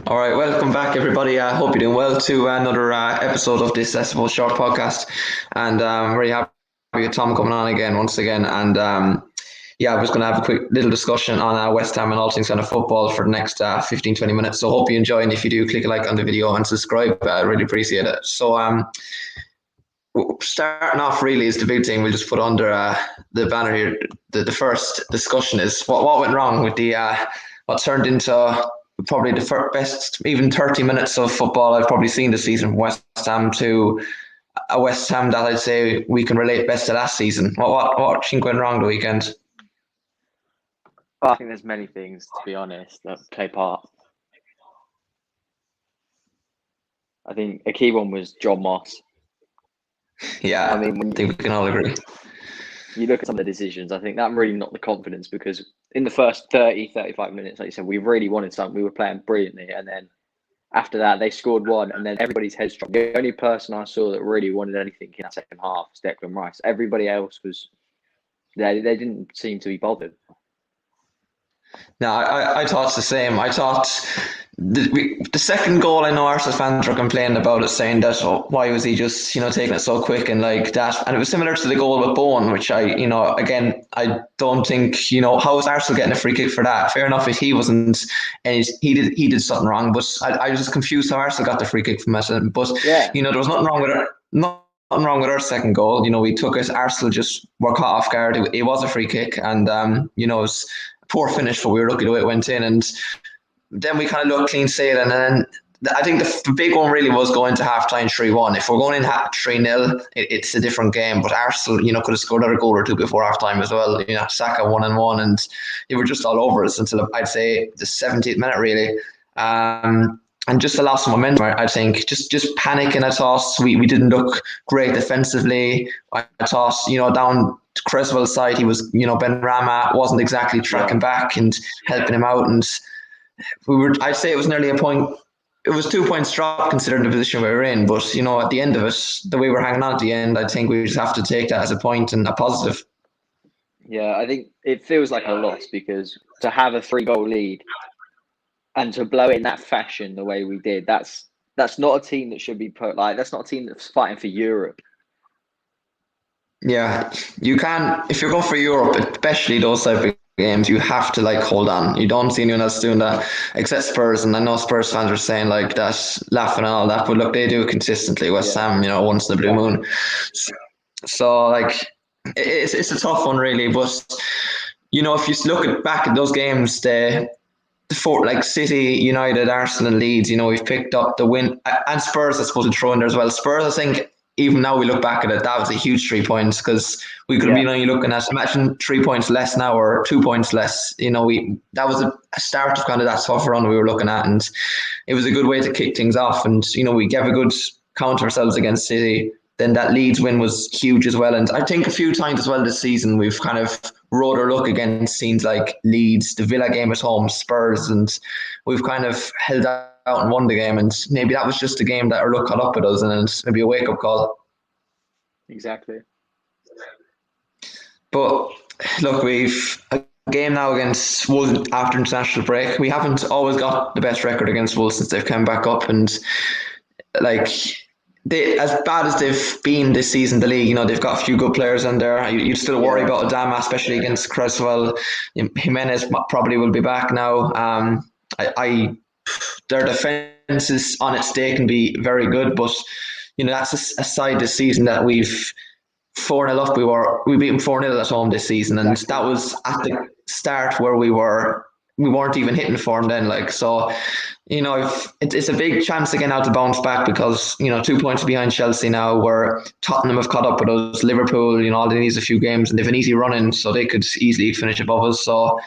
All right, welcome back, everybody. I hope you're doing well to another episode of this, I suppose, short podcast. And I'm very happy with Tom coming on again, once again. And yeah, I was going to have a quick little discussion on West Ham and all things kind of football for the next 15, 20 minutes. So hope you enjoy. And if you do, click a like on the video and subscribe. I really appreciate it. So starting off really is the big thing. We'll just put under the banner here. The first discussion is what went wrong with the what turned into probably the best even 30 minutes of football I've probably seen this season from West Ham to a West Ham that I'd say we can relate best to last season. What do you think went wrong the weekend? Well, I think there's many things, to be honest, that play part. I think a key one was John Moss. Yeah, I mean, I think we can all agree. You look at some of the decisions, I think that really knocked the confidence because in the first 30, 35 minutes, like you said, we really wanted something. We were playing brilliantly. And then after that, they scored one and then everybody's heads dropped. The only person I saw that really wanted anything in that second half was Declan Rice. Everybody else was, they didn't seem to be bothered. No, I thought the same. I thought the second goal, I know Arsenal fans were complaining about it, saying that why was he just taking it so quick and like that, and it was similar to the goal with Bowen, which again I don't think how was Arsenal getting a free kick for that? Fair enough if he wasn't, and he did something wrong, but I was just confused how Arsenal got the free kick from it. But Yeah, there was nothing wrong with it. Nothing wrong with our second goal. We took it. Arsenal just were caught off guard. It was a free kick, and it was a poor finish, but we were lucky the way it went in. And then we kind of looked clean sailing. And then I think the big one really was going to halftime 3-1. If we're going in 3-0, it's a different game. But Arsenal, could have scored another goal or two before halftime as well. Saka 1-1, and they were just all over us until I'd say the 70th minute, really. And just the loss of momentum, I think. Just panic in a toss. We didn't look great defensively. I thought, down Creswell's side, he was, Ben Rama wasn't exactly tracking back and helping him out. And I'd say it was nearly a point. It was 2 points drop considering the position we were in. But, at the end of it, the way we're hanging on at the end, I think we just have to take that as a point and a positive. yeah, I think it feels like a loss because to have a 3-goal lead and to blow it in that fashion the way we did, that's not a team that should be put that's not a team that's fighting for Europe. Yeah, you can, if you're going for Europe, especially those type of games, you have to hold on. You don't see anyone else doing that except Spurs, and I know Spurs fans are saying that, laughing and all that, but look, they do it consistently. West Ham, once in the blue moon. So it's a tough one really, but if you look back at those games, the four City, United, Arsenal, and Leeds, we've picked up the win, and Spurs I suppose to throw in there as well. Spurs, I think. Even now we look back at it, that was a huge 3 points because we could have been only looking at, imagine 3 points less now or 2 points less. That was a start of kind of that tough run we were looking at, and it was a good way to kick things off. And we gave a good counter ourselves against City. Then that Leeds win was huge as well. And I think a few times as well this season we've kind of rode our luck against teams like Leeds, the Villa game at home, Spurs, and we've kind of held out and won the game. And maybe that was just a game that our luck caught up with us, and it's maybe a wake-up call. Exactly. But look, we've a game now against Wolves after international break. We haven't always got the best record against Wolves since they've come back up, and they, as bad as they've been this season, the league, they've got a few good players in there. You still worry about Adama, especially against Creswell. Jimenez probably will be back now. Their defence is on its day can be very good, but that's a side this season that we've 4-0 up. We beat them 4-0 at home this season, and that was at the start where we weren't even hitting form then. So. If it's a big chance again now to bounce back because 2 points behind Chelsea now, where Tottenham have caught up with us. Liverpool, all they need is a few games, and they've an easy run in, so they could easily finish above us. So,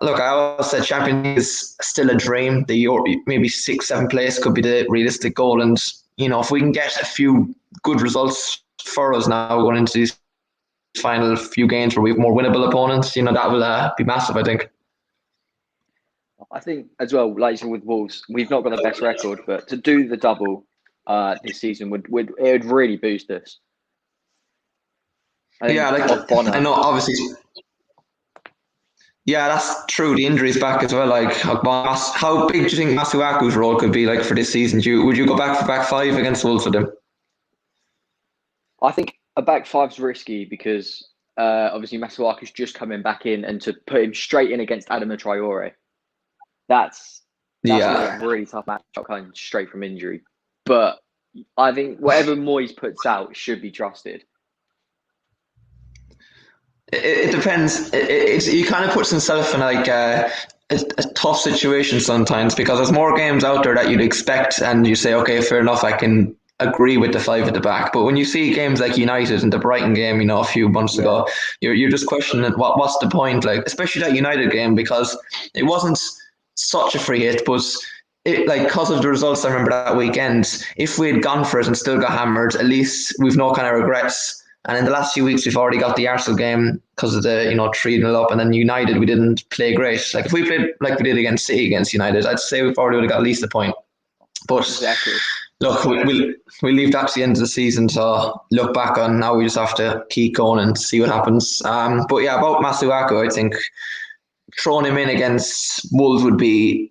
look, I always said Champions League is still a dream. The maybe 6th, 7th place could be the realistic goal, and if we can get a few good results for us now going into these final few games where we have more winnable opponents, that will be massive, I think. I think as well, like you said with Wolves, we've not got the best record, but to do the double this season would really boost us. I know obviously Yeah, that's true. The injury's back as well. Like, how big do you think Masuaku's role could be like for this season? Would you go back for back five against Wolves with him? I think a back five's risky because obviously Masuaku's just coming back in, and to put him straight in against Adama Traore, that's going to be Yeah. a really tough matchup coming straight from injury. But I think whatever Moyes puts out should be trusted. It depends. He kind of puts himself in like a tough situation sometimes because there's more games out there that you'd expect, and you say, okay, fair enough, I can agree with the five at the back. But when you see games like United and the Brighton game, a few months Yeah, ago, you're just questioning what's the point? Like, especially that United game because it wasn't such a free hit, but. It, like because of the results I remember that weekend, if we had gone for it and still got hammered, at least we've no kind of regrets. And in the last few weeks, we've already got the Arsenal game because of the 3-0 up, and then United we didn't play great. Like if we played like we did against City against United, I'd say we probably would have got at least a point. But exactly. look, we'll leave that to the end of the season to look back on. Now we just have to keep going and see what happens. But yeah, about Masuaku, I think throwing him in against Wolves would be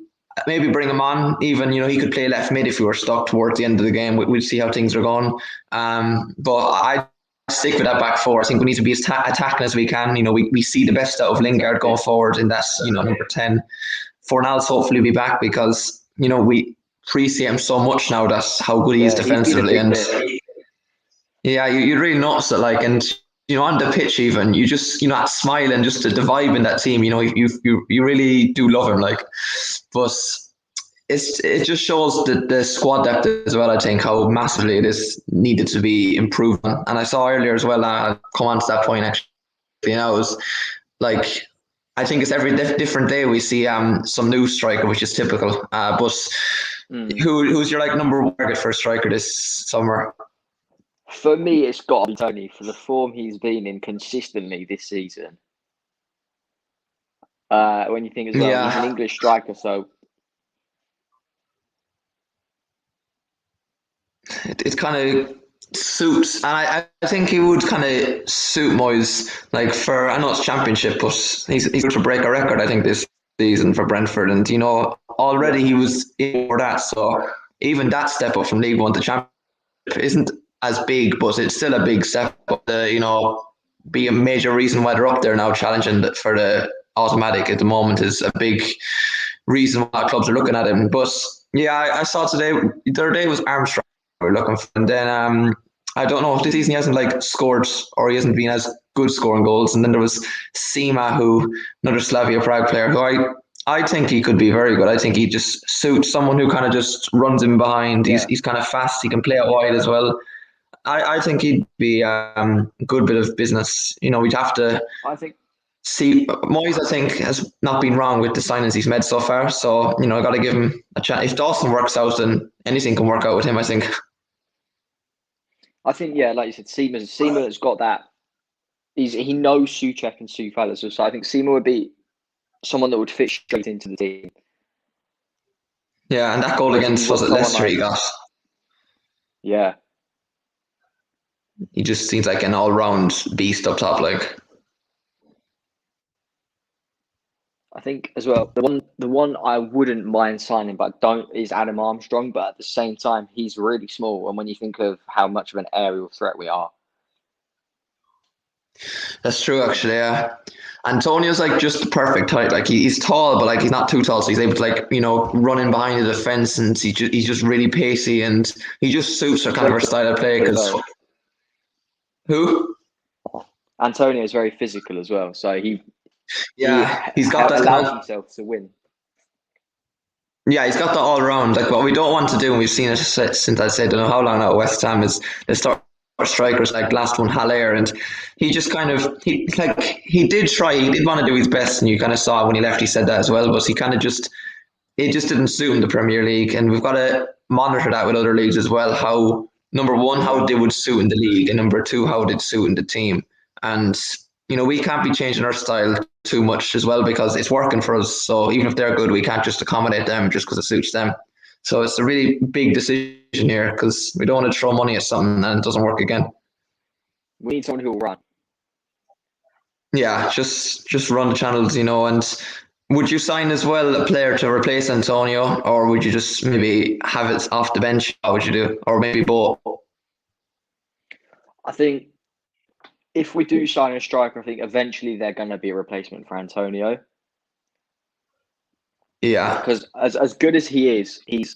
maybe bring him on. Even he could play left mid if we were stuck towards the end of the game. We'll see how things are going. But I stick with that back four. I think we need to be as attacking as we can. We see the best out of Lingard going forward in that number 10. Fornals hopefully be back because we appreciate him so much now. That's how good he is Yeah, he's been a defensively, big and miss. yeah, you really notice it. Like, and on the pitch, even you just that smile and just the vibe in that team. You really do love him. Like, but it just shows the squad depth as well. I think how massively it is needed to be improved on. And I saw earlier as well. Come on to that point actually. It was like I think it's every different day we see some new striker, which is typical. But who's your like number one target for a striker this summer? For me, it's got to be Tony for the form he's been in consistently this season. When you think as well, he's an Yeah, English striker, so it kind of suits, and I think he would kind of suit Moyes. Like for I know it's championship, but he's going to break a record. I think this season for Brentford, and yeah, already he was in for that. So even that step up from League One to Championship isn't as big, but it's still a big step up. Be a major reason why they're up there now, challenging for the automatic at the moment is a big reason why clubs are looking at him. But yeah, I saw today. The other day was Armstrong we were looking for, and then I don't know if this season he hasn't like scored or he hasn't been as good scoring goals. And then there was Sima, who another Slavia Prague player, who I think he could be very good. I think he just suits someone who kind of just runs in behind. He's yeah. he's kind of fast. He can play out wide as well. I think he'd be a good bit of business. We'd have to I think see. Moyes, I think, has not been wrong with the signings he's made so far. So, I got to give him a chance. If Dawson works out, then anything can work out with him, I think. yeah, like you said, Seaman's got that. He knows Souček and Soufal, so I think Seaman would be someone that would fit straight into the team. Yeah, and that goal Whereas if against, you was want it someone Leicester he like, got? yeah, He just seems like an all-round beast up top, like. I think as well the one I wouldn't mind signing, but don't is Adam Armstrong. But at the same time, he's really small, and when you think of how much of an aerial threat we are, That's true, actually, yeah. Antonio's like just the perfect height. Like he's tall, but like he's not too tall, so he's able to like run in behind the defense, and he's just really pacey, and he just suits our he's kind of very our style of play. physical as Because well. who? Antonio is very physical as well, so he Yeah, he's got that kind allows of. himself to win. Yeah, he's got that all round. Like what we don't want to do, and we've seen it since I said I don't know how long now. West Ham is they start strikers like last one Haller, and he just kind of he did try, he did want to do his best, and you kind of saw when he left, he said that as well. But he kind of just it just didn't suit in the Premier League, and we've got to monitor that with other leagues as well. How number one, how they would suit in the league, and number two, how they'd suit in the team. And we can't be changing our style too much as well because it's working for us. So even if they're good, we can't just accommodate them just because it suits them. So it's a really big decision here because we don't want to throw money at something and it doesn't work again. We need someone who will run. Yeah, just run the channels, and would you sign as well a player to replace Antonio, or would you just maybe have it off the bench? How would you do? Or maybe both? I think if we do sign a striker, I think eventually they're going to be a replacement for Antonio. Yeah. Because as good as he is, he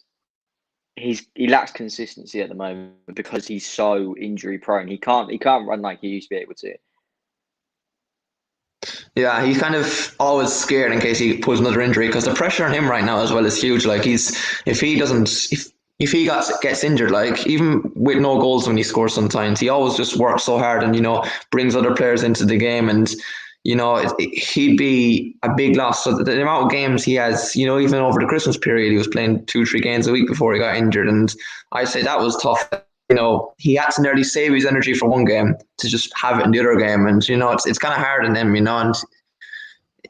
lacks consistency at the moment because he's so injury prone. He can't run like he used to be able to. Yeah, he's kind of always scared in case he pulls another injury because the pressure on him right now as well is huge. Like if he doesn't if he gets injured, like even with no goals when he scores sometimes, he always just works so hard and brings other players into the game and he'd be a big loss. So the amount of games he has, even over the Christmas period, he was playing 2-3 games a week before he got injured, and I'd say that was tough. He had to nearly save his energy for one game to just have it in the other game. And, it's kind of hard on him, and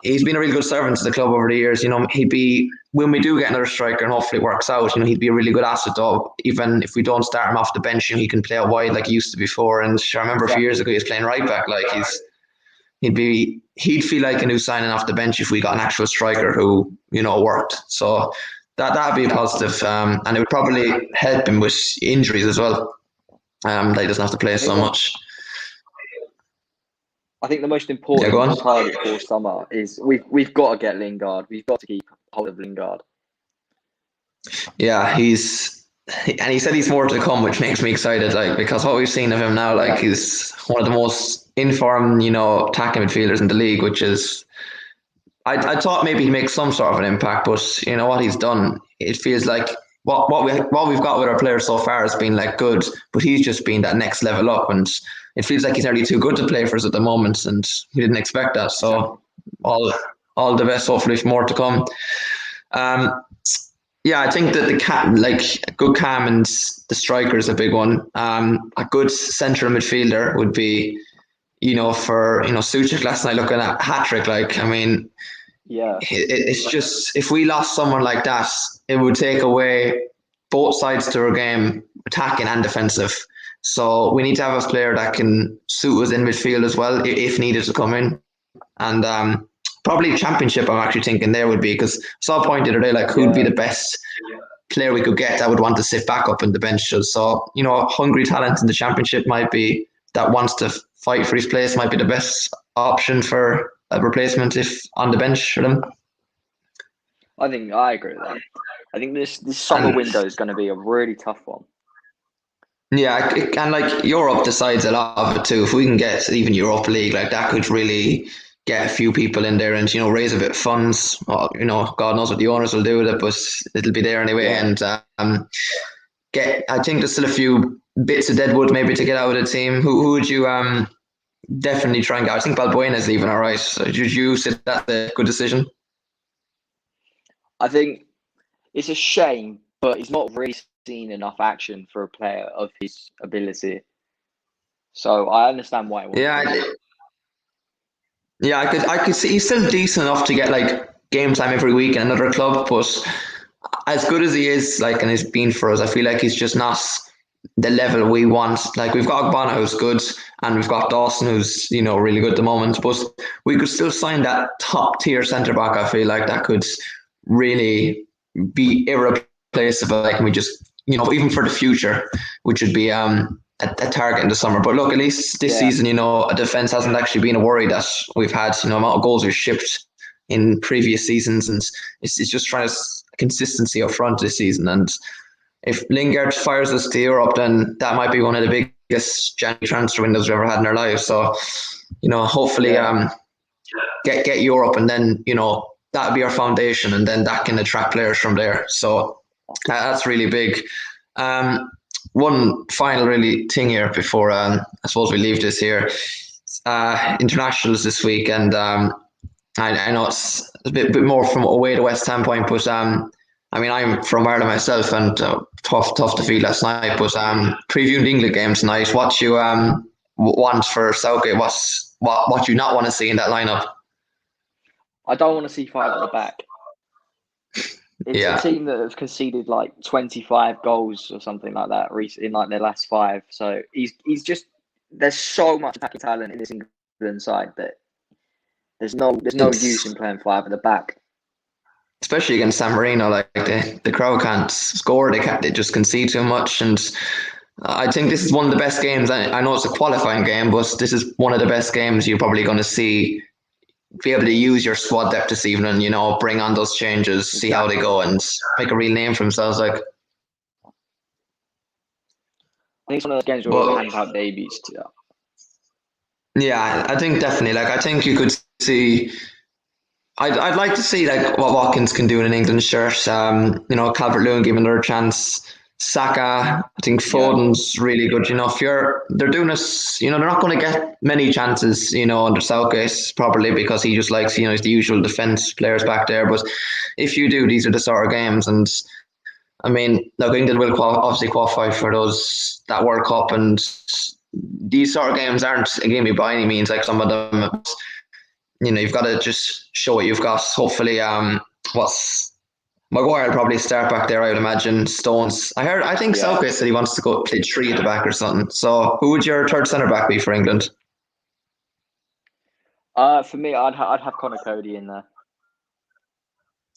he's been a really good servant to the club over the years. He'd be, when we do get another striker and hopefully it works out, he'd be a really good asset though. Even if we don't start him off the bench, he can play out wide like he used to before. And I remember a few years ago, he was playing right back. Like he'd feel like a new signing off the bench if we got an actual striker who, worked. So that'd be a positive. And it would probably help him with injuries as well. That he doesn't have to play so much. I think the most Yeah, important go on. target for summer is we've got to get Lingard. We've got to keep hold of Lingard. Yeah, he said he's more to come, which makes me excited. Like because what we've seen of him now, like he's one of the most informed, attacking midfielders in the league. Which is, I thought maybe he makes some sort of an impact, but what he's done, it feels like what we've got with our players so far has been like good, but he's just been that next level up, and it feels like he's nearly too good to play for us at the moment, and we didn't expect that. So all the best. Hopefully, for more to come. Yeah, I think that a good cam and the striker is a big one. A good central midfielder would be, for Suchek last night looking at hat trick. Like, I mean, Yeah, it's just if we lost someone like that, it would take away both sides to our game, attacking and defensive. So we need to have a player that can suit us in midfield as well if needed to come in. And probably championship, I'm actually thinking there would be, because I saw a point the other day, like who'd be the best player we could get that would want to sit back up in the bench. So, hungry talent in the championship might be that wants to fight for his place, might be the best option for a replacement if on the bench for them. I think I agree with that. I think this summer window is going to be a really tough one. Yeah, and like Europe decides a lot of it too. If we can get even Europa League, like that could really get a few people in there and raise a bit of funds. Well, God knows what the owners will do with it, but it'll be there anyway. And I think there's still a few bits of deadwood maybe to get out of the team. Who would you definitely try and get? I think Balbuena's leaving, all right. So did you say that's a good decision? I think it's a shame, but he's not really seen enough action for a player of his ability. So I understand why. Yeah, I could see he's still decent enough to get like game time every week in another club, but as good as he is, like, and he's been for us, I feel like he's just not the level we want. Like we've got Ogbonna who's good, and we've got Dawson who's really good at the moment, but we could still sign that top tier centre back. I feel like that could really be irreplaceable. Like we just even for the future, which would be a target in the summer. But look, at least this season, a defense hasn't actually been a worry that we've had. Amount of goals we've shipped in previous seasons, and it's just trying to consistency up front this season. And if Lingard fires us to Europe, then that might be one of the biggest January transfer windows we've ever had in our lives. So, hopefully, get Europe, and then that'll be our foundation, and then that can attract players from there. So that's really big. One final really thing here before I suppose we leave this here. Internationals this week, and I know it's a bit more from away to West Ham point, but I mean I'm from Ireland myself, and tough defeat last night. But previewing the England game tonight, what you want for Southgate? What you not want to see in that lineup? I don't want to see five at the back. It's a team that have conceded like 25 goals or something like that in like their last five. So he's just there's so much attacking talent in this England side that There's no use in It's playing five at the back. especially against San Marino, like the crowd can't score. They just concede too much, and I think this is one of the best games. I know it's a qualifying game, but this is one of the best games you're probably going to see. Be able to use your squad depth this evening, bring on those changes, see how they Exactly. go, and make a real name for themselves. Like, I think it's one of those games where we'll but hand out babies to. yeah, I think definitely. Like, I think you could see. I'd like to see like what Watkins can do in an England shirt. Calvert-Lewin give him another chance. Saka, I think Yeah, Foden's really good. If they're doing this, they're not going to get many chances, under Southgate probably because he just likes, he's the usual defence players back there. But if you do, these are the sort of games, and I mean, look, England will obviously qualify for that World Cup, and these sort of games aren't a gimme by any means. Like some of them, you've got to just show what you've got. Hopefully, what's Maguire will probably start back there, I would imagine. Stones. I think yeah. Southgate said he wants to go play three at the back or something. So, who would your third centre back be for England? For me, I'd have Connor Cody in there.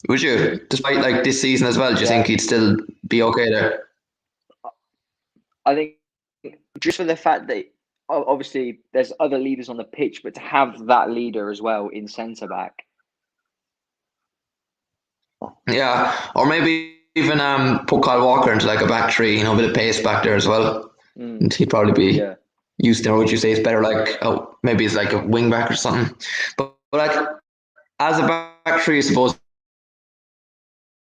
Would you, despite like this season as well? Do you think Yeah, he'd still be okay there? I think just for the fact that obviously there's other leaders on the pitch, but to have that leader as well in centre back. Yeah, or maybe even put Kyle Walker into like a back three, a bit of pace back there as well. Mm, And he'd probably be yeah, used there. Would you say it's better like maybe it's like a wing back or something? But like as a back three, I suppose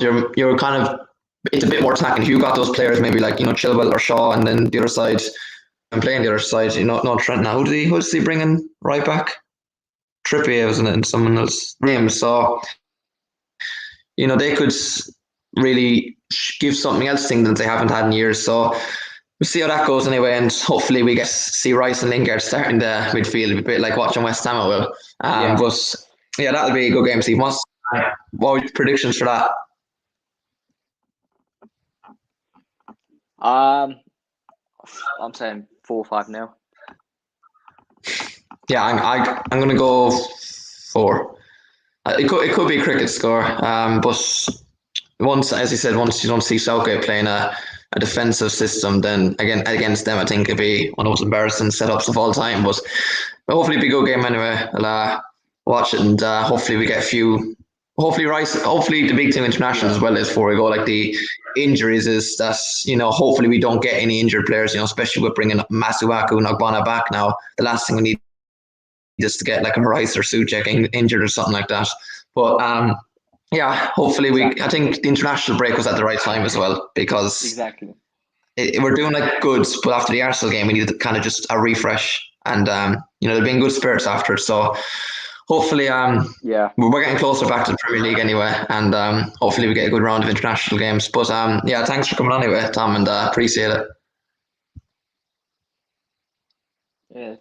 you're kind of it's a bit more attacking. If you got those players, maybe like Chilwell or Shaw, and then the other side and playing the other side, no Trent now. Who does he bring in right back? Trippier, wasn't it, and someone else? James. So they could really give something else to England they haven't had in years. So we'll see how that goes anyway, and hopefully we get see Rice and Lingard starting the midfield, a bit like watching West Ham. It will. yeah. But yeah, that'll be a good game. Steve, what were your predictions for that? I'm saying 4-5-0. Yeah, I'm going to go 4. It could be a cricket score, but once, as you said, once you don't see Southgate playing a defensive system, then again against them, I think it'd be one of those embarrassing setups of all time. But hopefully, it'll be a good game anyway. I'll watch it, and hopefully we get a few. Hopefully Rice. Hopefully the big team international Yeah, as well as before we go. Like the injuries is that hopefully we don't get any injured players. Especially with bringing Masuaku and Ogbonna back now. The last thing we need just to get like a Rice or Suchek injured or something like that. But yeah, hopefully exactly, I think the international break was at the right time as well because exactly. we're doing like good, but after the Arsenal game, we needed kind of just a refresh, and there've been good spirits after it. So hopefully, Yeah, we're getting closer back to the Premier League anyway, and hopefully we get a good round of international games. But yeah, thanks for coming on anyway, Tom, and appreciate it. yeah.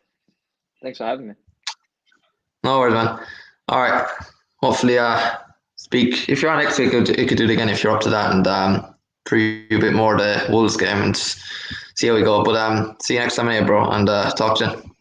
Thanks for having me. No worries, man. All right. Hopefully, speak if you're on next week. You could do it again if you're up to that, and preview a bit more the Wolves game and see how we go. But see you next time, anyway, bro, and talk to you.